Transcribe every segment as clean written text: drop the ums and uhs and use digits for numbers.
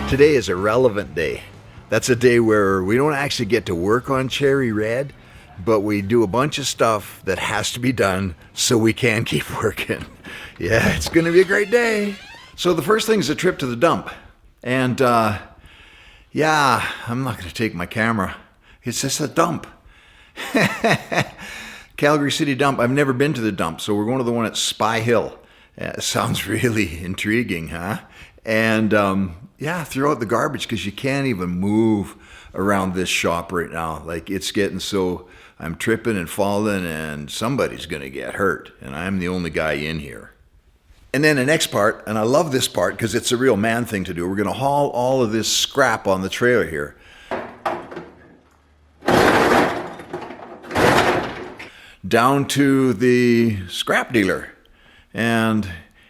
Today is a relevant day. That's a day where we don't actually get to work on Cherry Red, but we do a bunch of stuff that has to be done so we can keep working. Yeah, it's gonna be a great day. So the first thing is a trip to the dump. And yeah, I'm not gonna take my camera. It's just a dump. Calgary City Dump. I've never been to the dump, so we're going to the one at Spy Hill. Sounds really intriguing, huh? And yeah, throw out the garbage because you can't even move around this shop right now. Like, it's getting so, I'm tripping and falling and somebody's going to get hurt. And I'm the only guy in here. And then the next part, and I love this part because it's a real man thing to do. We're going to haul all of this scrap on the trailer here down to the scrap dealer. And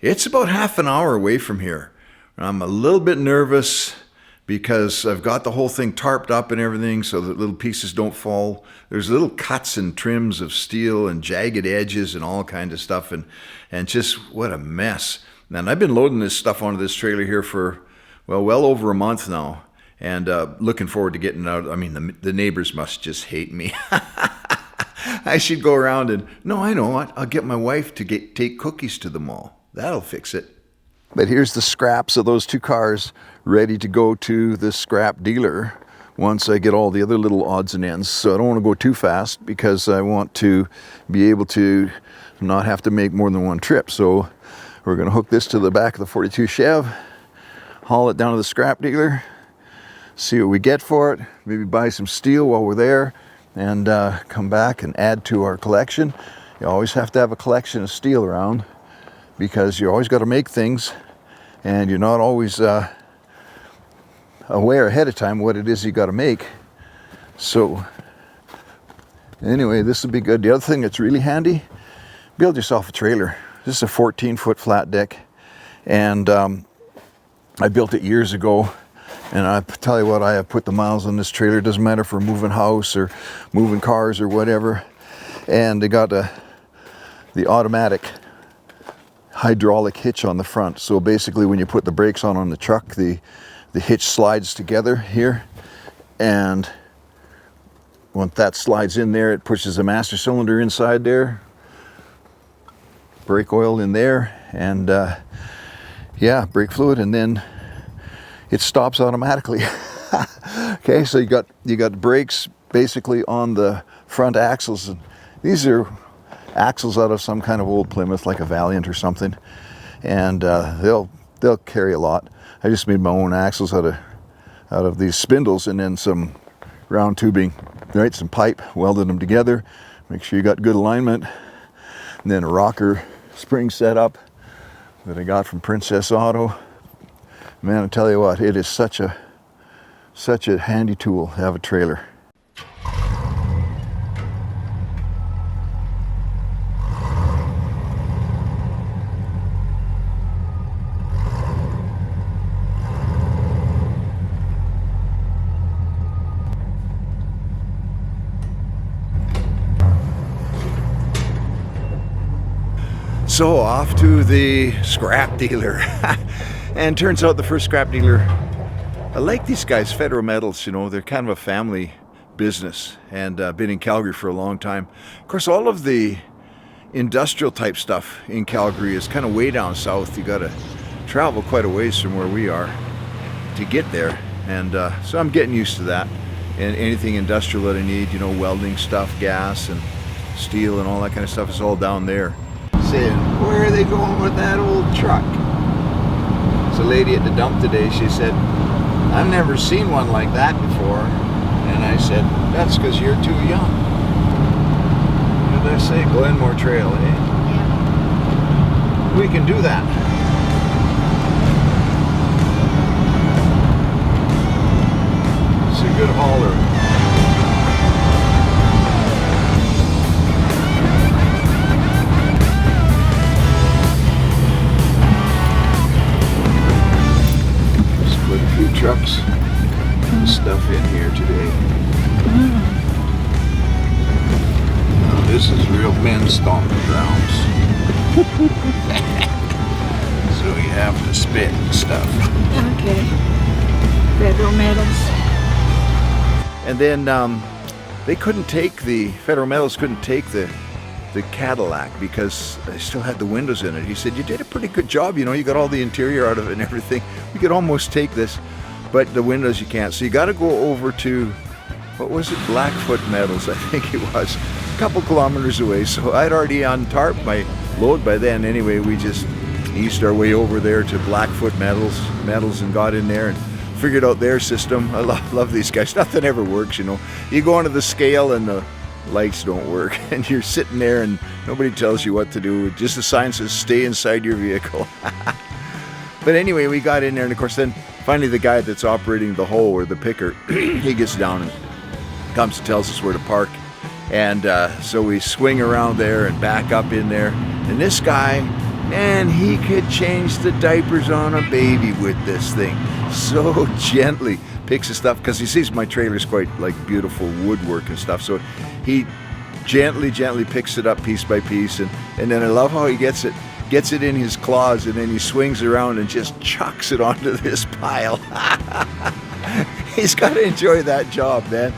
it's about half an hour away from here. I'm a little bit nervous because I've got the whole thing tarped up and everything so that little pieces don't fall. There's little cuts and trims of steel and jagged edges and all kind of stuff, and just what a mess. And I've been loading this stuff onto this trailer here for, well over a month now, and looking forward to getting out. I mean, the neighbors must just hate me. I should go around and, no, I know what, I'll get my wife to take cookies to the mall. That'll fix it. But here's the scraps of those two cars ready to go to the scrap dealer once I get all the other little odds and ends. So I don't want to go too fast because I want to be able to not have to make more than one trip. So we're going to hook this to the back of the 42 Chev, haul it down to the scrap dealer, see what we get for it, maybe buy some steel while we're there, and come back and add to our collection. You always have to have a collection of steel around, because you always got to make things and you're not always aware ahead of time what it is you got to make. So anyway, this will be good. The other thing that's really handy, build yourself a trailer. This is a 14-foot flat deck, and I built it years ago, and I tell you what, I have put the miles on this trailer. It doesn't matter if we're moving house or moving cars or whatever. And they got the automatic hydraulic hitch on the front. So basically when you put the brakes on the truck, the hitch slides together here, and once that slides in there, it pushes the master cylinder inside there, brake oil in there, and yeah, brake fluid, and then it stops automatically. Okay, so you got brakes basically on the front axles, and these are axles out of some kind of old Plymouth, like a Valiant or something, and they'll carry a lot. I just made my own axles out of these spindles, and then some round tubing, right? Some pipe, welded them together. Make sure you got good alignment, and then a rocker spring setup that I got from Princess Auto. Man, I tell you what, it is such a handy tool to have a trailer. So off to the scrap dealer. And turns out the first scrap dealer, I like these guys, Federal Metals, you know, they're kind of a family business, and been in Calgary for a long time. Of course, all of the industrial type stuff in Calgary is kind of way down south. You got to travel quite a ways from where we are to get there. And so I'm getting used to that. And anything industrial that I need, you know, welding stuff, gas and steel and all that kind of stuff is all down there. Saying, where are they going with that old truck? There's a lady at the dump today, she said, I've never seen one like that before. And I said, that's because you're too young. What did I say? Glenmore Trail, eh? Yeah. We can do that. It's a good hauler. Trucks and stuff in here today. Now this is real men's stomping grounds. So you have to spit and stuff. Okay. Federal Metals. And then they couldn't take Federal Metals couldn't take the Cadillac because they still had the windows in it. He said, you did a pretty good job, you know, you got all the interior out of it and everything. We could almost take this, but the windows you can't. So you got to go over to, what was it, Blackfoot Metals, I think it was, a couple kilometers away. So I'd already untarped my load by then. Anyway, we just eased our way over there to Blackfoot Metals and got in there and figured out their system. I love these guys. Nothing ever works, you know. You go onto the scale and the lights don't work and you're sitting there and nobody tells you what to do. Just the sign says stay inside your vehicle. But anyway, we got in there, and of course then finally the guy that's operating the hoe or the picker, he gets down and comes and tells us where to park. And so we swing around there and back up in there, and this guy, man, he could change the diapers on a baby with this thing so gently. Picks the stuff, because he sees my trailer's quite like beautiful woodwork and stuff, so he gently picks it up piece by piece, and then I love how he gets it in his claws, and then he swings around and just chucks it onto this pile. He's got to enjoy that job, man.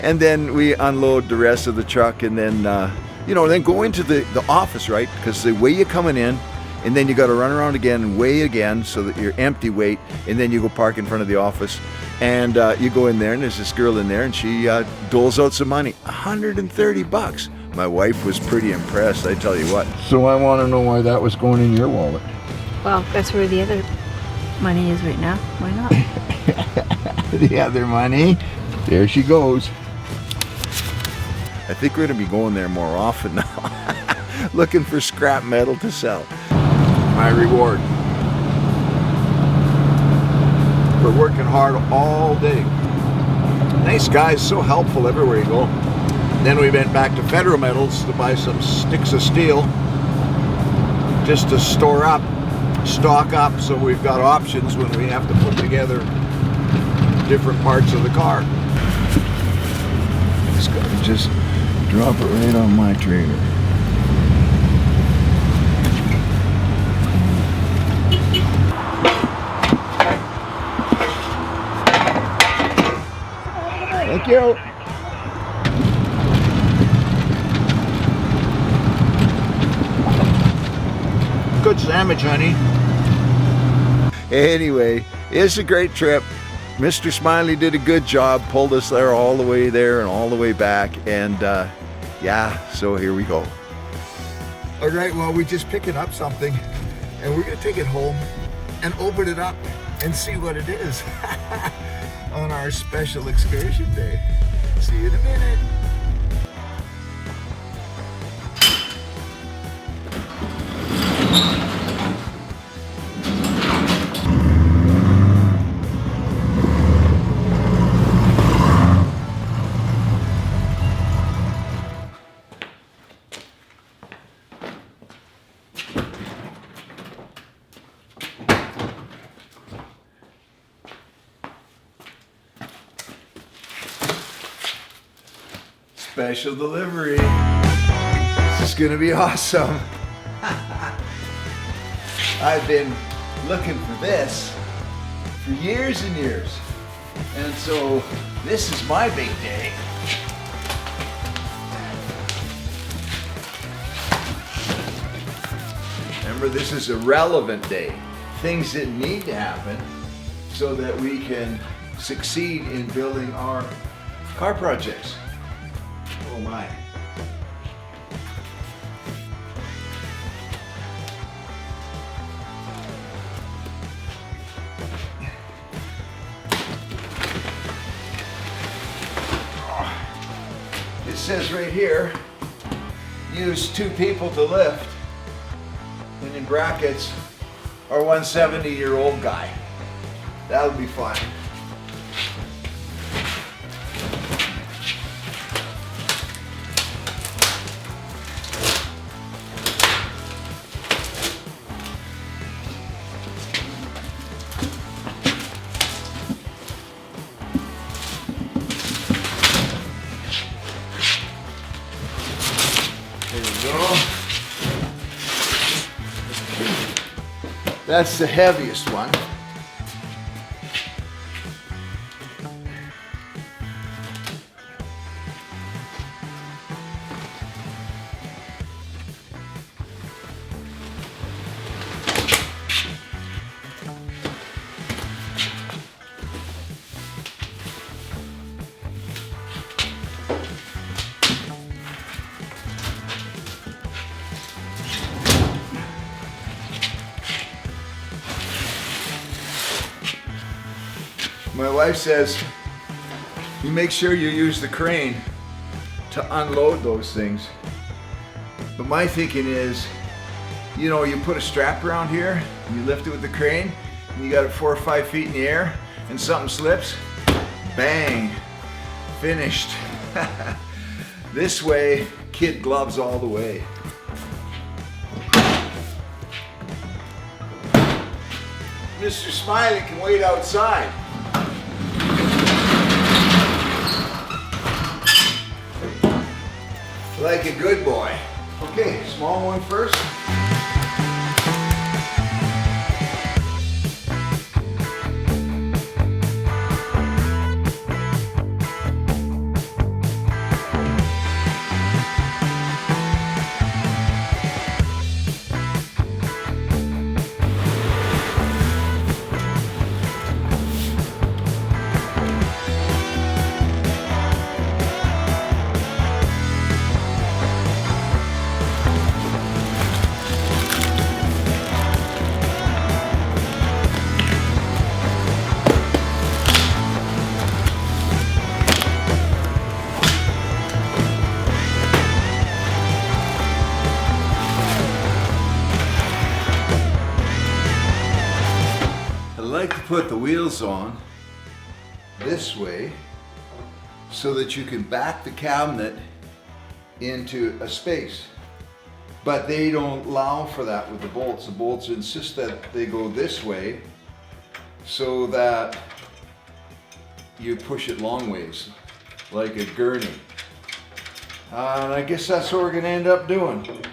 And then we unload the rest of the truck, and then then go into the office, right? Because the way you're coming in, and then you got to run around again and weigh again so that you're empty weight, and then you go park in front of the office. And you go in there, and there's this girl in there, and she doles out some money, $130. My wife was pretty impressed, I tell you what. So I want to know why that was going in your wallet. Well, that's where the other money is right now. Why not? The other money. There she goes. I think we're going to be going there more often now. Looking for scrap metal to sell. My reward for working hard all day. Nice guys, so helpful everywhere you go. Then we went back to Federal Metals to buy some sticks of steel just to stock up, so we've got options when we have to put together different parts of the car. It's got to just drop it right on my trailer. Thank you. Good sandwich, honey. Anyway, it's a great trip. Mr. Smiley did a good job, pulled us there all the way there and all the way back, and so here we go. All right, well, we're just picking up something, and we're gonna take it home and open it up and see what it is. On our special excursion day. See you in a minute. Special delivery. This is gonna be awesome. I've been looking for this for years and years. And so this is my big day. Remember, this is a relevant day. Things that need to happen so that we can succeed in building our car projects. Oh my. It says right here, use 2 people to lift, and in brackets, our 170-year-old guy. That'll be fun. That's the heaviest one. My wife says, you make sure you use the crane to unload those things. But my thinking is, you know, you put a strap around here, you lift it with the crane, and you got it 4 or 5 feet in the air, and something slips, bang, finished. This way, kid gloves all the way. Mr. Smiley can wait outside. Like a good boy. Okay, small one first. I like to put the wheels on this way so that you can back the cabinet into a space. But they don't allow for that with the bolts. The bolts insist that they go this way so that you push it long ways, like a gurney. And I guess that's what we're gonna end up doing.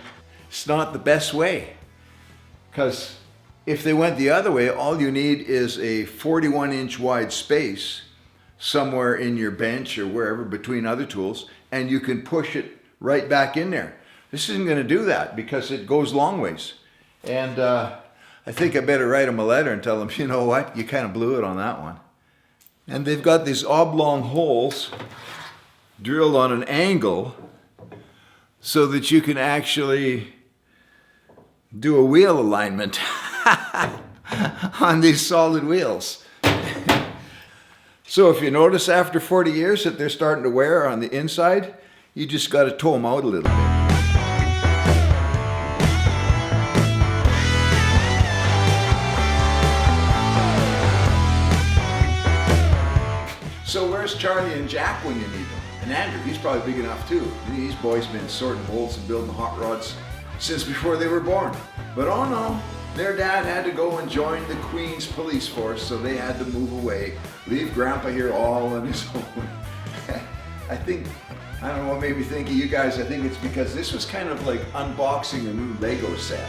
It's not the best way, because if they went the other way, all you need is a 41-inch wide space somewhere in your bench or wherever between other tools, and you can push it right back in there. This isn't going to do that because it goes long ways. And I think I better write them a letter and tell them, you know what, you kind of blew it on that one. And they've got these oblong holes drilled on an angle so that you can actually do a wheel alignment on these solid wheels. So if you notice after 40 years that they're starting to wear on the inside, you just got to tow them out a little bit. So where's Charlie and Jack when you need them? And Andrew, he's probably big enough too. These boys have been sorting bolts and building hot rods since before they were born. But oh no, their dad had to go and join the Queen's police force, so they had to move away, leave Grandpa here all on his own. I don't know what made me think of you guys. I think it's because this was kind of like unboxing a new Lego set.